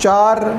4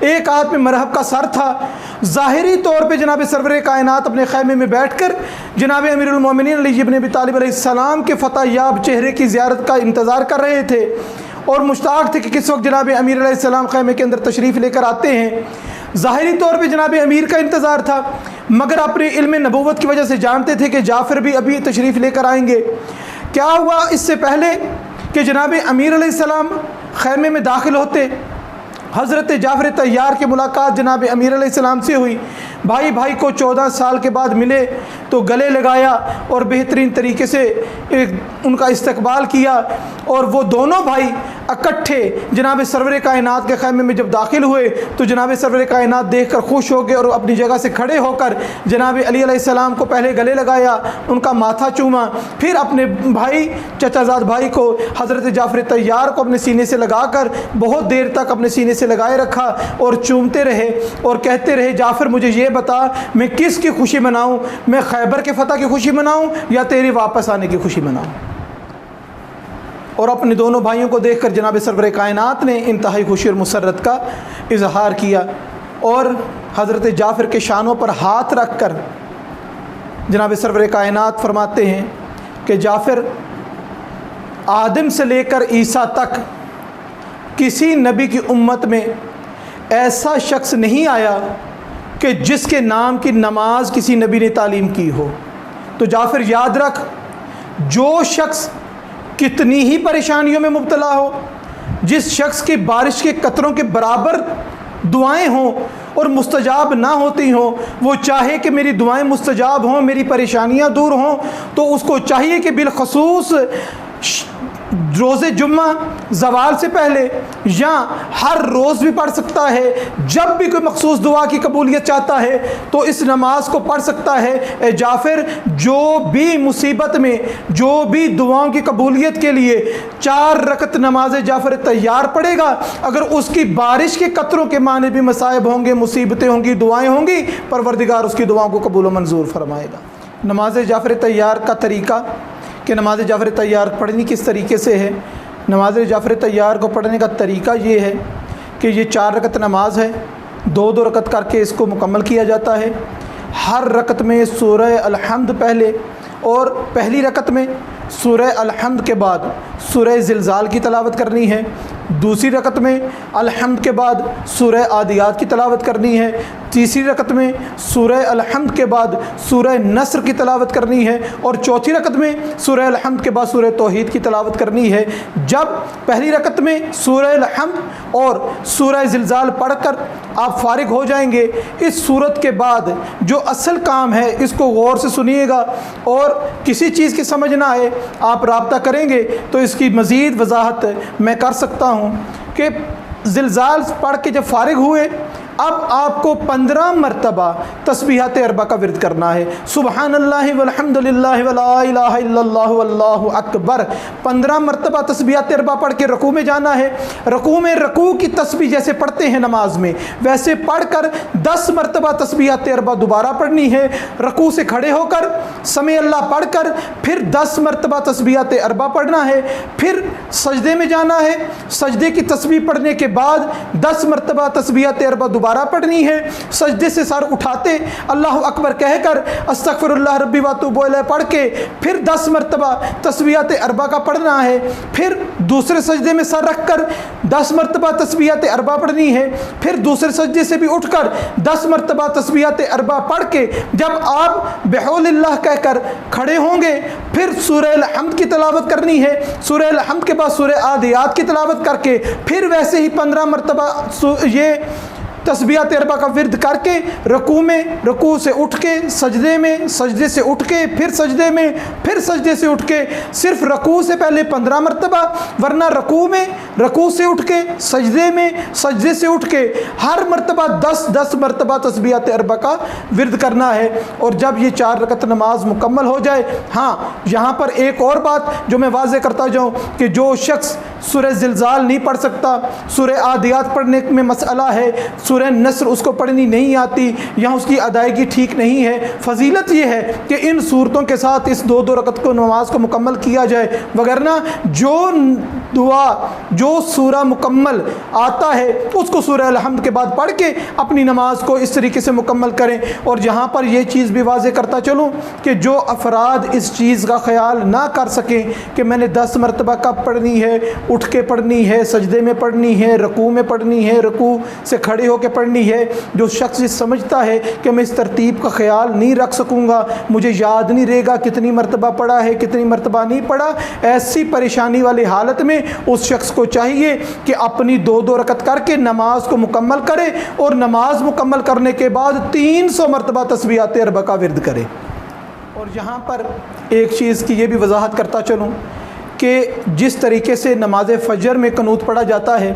ایک ہاتھ میں مرحب کا سر تھا۔ ظاہری طور پہ جناب سرور کائنات اپنے خیمے میں بیٹھ کر جناب امیر المومنین علی بن ابی طالب علیہ السلام کے فتح یاب چہرے کی زیارت کا انتظار کر رہے تھے اور مشتاق تھے کہ کس وقت جناب امیر علیہ السلام خیمے کے اندر تشریف لے کر آتے ہیں۔ ظاہری طور پہ جناب امیر کا انتظار تھا، مگر اپنے علم نبوت کی وجہ سے جانتے تھے کہ جعفر بھی ابھی تشریف لے کر آئیں گے۔ کیا ہوا اس سے پہلے کہ جناب امیر علیہ السلام خیمے میں داخل ہوتے، حضرت جعفر طیار کی ملاقات جناب امیر علیہ السلام سے ہوئی۔ بھائی بھائی کو 14 سال کے بعد ملے تو گلے لگایا اور بہترین طریقے سے ان کا استقبال کیا، اور وہ دونوں بھائی اکٹھے جناب سرور کائنات کے خیمے میں جب داخل ہوئے تو جناب سرور کائنات دیکھ کر خوش ہو گئے اور اپنی جگہ سے کھڑے ہو کر جناب علی علیہ السلام کو پہلے گلے لگایا، ان کا ماتھا چوما، پھر اپنے بھائی چچا زاد بھائی کو حضرت جعفر طیار کو اپنے سینے سے لگا کر بہت دیر تک اپنے سینے سے لگائے رکھا اور چومتے رہے اور کہتے رہے جعفر مجھے یہ بتا میں کس کی خوشی مناؤں، میں خیبر کے فتح کی خوشی مناؤں یا تیرے واپس آنے کی خوشی مناؤں؟ اور اپنے دونوں بھائیوں کو دیکھ کر جناب سرور کائنات نے انتہائی خوشی اور مسرت کا اظہار کیا اور حضرت جعفر کے شانوں پر ہاتھ رکھ کر جناب سرور کائنات فرماتے ہیں کہ جعفر آدم سے لے کر عیسیٰ تک کسی نبی کی امت میں ایسا شخص نہیں آیا کہ جس کے نام کی نماز کسی نبی نے تعلیم کی ہو۔ تو جعفر یاد رکھ، جو شخص کتنی ہی پریشانیوں میں مبتلا ہو، جس شخص کی بارش کے قطروں کے برابر دعائیں ہوں اور مستجاب نہ ہوتی ہوں، وہ چاہے کہ میری دعائیں مستجاب ہوں، میری پریشانیاں دور ہوں، تو اس کو چاہیے کہ بالخصوص روز جمعہ زوال سے پہلے یا ہر روز بھی پڑھ سکتا ہے، جب بھی کوئی مخصوص دعا کی قبولیت چاہتا ہے تو اس نماز کو پڑھ سکتا ہے۔ اے جعفر، جو بھی مصیبت میں، جو بھی دعاؤں کی قبولیت کے لیے 4 رکعت نماز جعفر طیار پڑھے گا، اگر اس کی بارش کے قطروں کے معنی بھی مصائب ہوں گے، مصیبتیں ہوں گی، دعائیں ہوں گی، پروردگار اس کی دعاؤں کو قبول و منظور فرمائے گا۔ نماز جعفر طیار کا طریقہ کہ نماز جعفر طیار پڑھنی کس طریقے سے ہے؟ نماز جعفر طیار کو پڑھنے کا طریقہ یہ ہے کہ یہ 4 رکعت نماز ہے، 2 رکعت کر کے اس کو مکمل کیا جاتا ہے۔ ہر رکعت میں سورہ الحمد پہلے، اور پہلی رکعت میں سورہ الحمد کے بعد سورہ زلزال کی تلاوت کرنی ہے، دوسری رکعت میں الحمد کے بعد سورہ عادیات کی تلاوت کرنی ہے، تیسری رکعت میں سورہ الحمد کے بعد سورہ نصر کی تلاوت کرنی ہے، اور چوتھی رکعت میں سورہ الحمد کے بعد سورہ توحید کی تلاوت کرنی ہے۔ جب پہلی رکعت میں سورہ الحمد اور سورہ زلزال پڑھ کر آپ فارغ ہو جائیں گے، اس صورت کے بعد جو اصل کام ہے اس کو غور سے سنیے گا، اور کسی چیز کی سمجھ نہ آئے آپ رابطہ کریں گے تو اس کی مزید وضاحت میں کر سکتا ہوں کہ زلزال پڑھ کے جب فارغ ہوئے، اب آپ کو 15 مرتبہ تسبیحات اربع کا ورد کرنا ہے۔ سبحان اللہ والحمد للہ ولا الہ الا اللہ واللہ اکبر 15 مرتبہ تسبیحات اربع پڑھ کے رکوع میں جانا ہے۔ رکوع میں رکوع کی تسبیح جیسے پڑھتے ہیں نماز میں، ویسے پڑھ کر 10 مرتبہ تسبیحات اربع دوبارہ پڑھنی ہے۔ رکوع سے کھڑے ہو کر سمع اللہ پڑھ کر پھر 10 مرتبہ تسبیحات اربع پڑھنا ہے، پھر سجدے میں جانا ہے، سجدے کی تسبیح پڑھنے کے بعد 10 مرتبہ تسبیحات اربع دوبارہ پڑھنی ہے، سجدے سے سر اٹھاتے اللہ اکبر کہہ کر استغفر اللہ ربی واتوب الیہ پڑھ کے پھر 10 مرتبہ تسبیحات اربع کا پڑھنا ہے، پھر دوسرے سجدے میں سر رکھ کر 10 مرتبہ تسبیحات اربع پڑھنی ہے، پھر دوسرے سجدے سے بھی اٹھ کر 10 مرتبہ تسبیحات اربع پڑھ کے جب آپ بحول اللہ کہہ کر کھڑے ہوں گے پھر سورہ الحمد کی تلاوت کرنی ہے، سورہ الحمد کے بعد سورہ عادیات کی تلاوت کر کے پھر ویسے ہی 15 مرتبہ یہ تسبیحات اربع کا ورد کر کے رکوع میں، رکوع سے اٹھ کے سجدے میں، سجدے سے اٹھ کے پھر سجدے میں، پھر سجدے سے اٹھ کے صرف رکوع سے پہلے 15 مرتبہ، ورنہ رکوع میں، رکوع سے اٹھ کے سجدے میں، سجدے سے اٹھ کے ہر مرتبہ 10 مرتبہ تسبیحات اربع کا ورد کرنا ہے۔ اور جب یہ 4 رکعت نماز مکمل ہو جائے، ہاں یہاں پر ایک اور بات جو میں واضح کرتا جاؤں کہ جو شخص سورہ زلزال نہیں پڑھ سکتا، سورہ عادیات پڑھنے میں مسئلہ ہے، سورہ نصر اس کو پڑھنی نہیں آتی یا اس کی ادائیگی ٹھیک نہیں ہے، فضیلت یہ ہے کہ ان صورتوں کے ساتھ اس 2 رکعت کو نماز کو مکمل کیا جائے، وگرنہ جو دعا جو سورہ مکمل آتا ہے اس کو سورہ الحمد کے بعد پڑھ کے اپنی نماز کو اس طریقے سے مکمل کریں۔ اور جہاں پر یہ چیز بھی واضح کرتا چلوں کہ جو افراد اس چیز کا خیال نہ کر سکیں کہ میں نے 10 مرتبہ کب پڑھنی ہے، اٹھ کے پڑھنی ہے، سجدے میں پڑھنی ہے، رکوع میں پڑھنی ہے، رکوع سے کھڑے ہو کے پڑھنی ہے، جو شخص سمجھتا ہے کہ میں اس ترتیب کا خیال نہیں رکھ سکوں گا، مجھے یاد نہیں رہے گا کتنی مرتبہ پڑھا ہے کتنی مرتبہ نہیں پڑھا، ایسی پریشانی والی حالت میں اس شخص کو چاہیے کہ اپنی 2 رکعت کر کے نماز کو مکمل کرے اور نماز مکمل کرنے کے بعد 300 مرتبہ تسبیحات اربع کا ورد کرے۔ اور یہاں پر ایک چیز کی یہ بھی وضاحت کرتا چلوں کہ جس طریقے سے نماز فجر میں قنوت پڑھا جاتا ہے،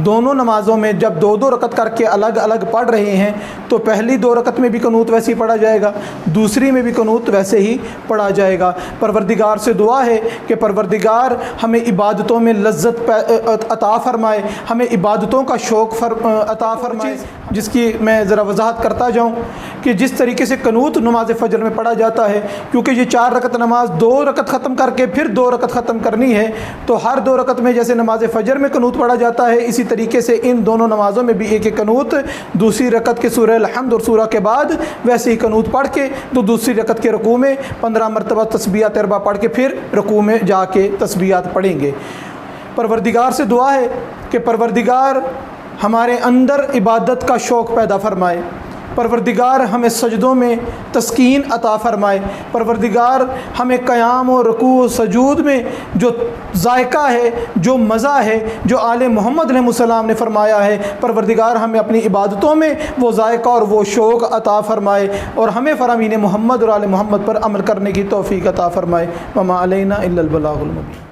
دونوں نمازوں میں جب 2 رکعت کر کے الگ الگ پڑھ رہے ہیں تو پہلی 2 رکعت میں بھی قنوت ویسے ہی پڑھا جائے گا، دوسری میں بھی قنوت ویسے ہی پڑھا جائے گا۔ پروردگار سے دعا ہے کہ پروردگار ہمیں عبادتوں میں لذت عطا فرمائے، ہمیں عبادتوں کا شوق عطا فرمائے۔ جس کی میں ذرا وضاحت کرتا جاؤں کہ جس طریقے سے قنوت نماز فجر میں پڑھا جاتا ہے، کیونکہ یہ 4 رکعت نماز 2 رکعت ختم کر کے پھر 2 رکعت ختم کرنی ہے، تو ہر 2 رکعت میں جیسے نماز فجر میں قنوت پڑھا جاتا ہے، اسی طریقے سے ان دونوں نمازوں میں بھی ایک قنوت دوسری رکعت کے سورہ الحمد اور سورہ کے بعد ویسے ہی قنوت پڑھ کے تو دوسری رکعت کے رکوع میں 15 مرتبہ تسبیحات اربع پڑھ کے پھر رکوع میں جا کے تسبیحات پڑھیں گے۔ پروردگار سے دعا ہے کہ پروردگار ہمارے اندر عبادت کا شوق پیدا فرمائے، پروردگار ہمیں سجدوں میں تسکین عطا فرمائے، پروردگار ہمیں قیام و رکوع و سجود میں جو ذائقہ ہے، جو مزہ ہے، جو آل محمد علیہ السلام نے فرمایا ہے، پروردگار ہمیں اپنی عبادتوں میں وہ ذائقہ اور وہ شوق عطا فرمائے اور ہمیں فرامین محمد اور آل محمد پر عمل کرنے کی توفیق عطا فرمائے۔ وما علینا الا البلاغ المبین۔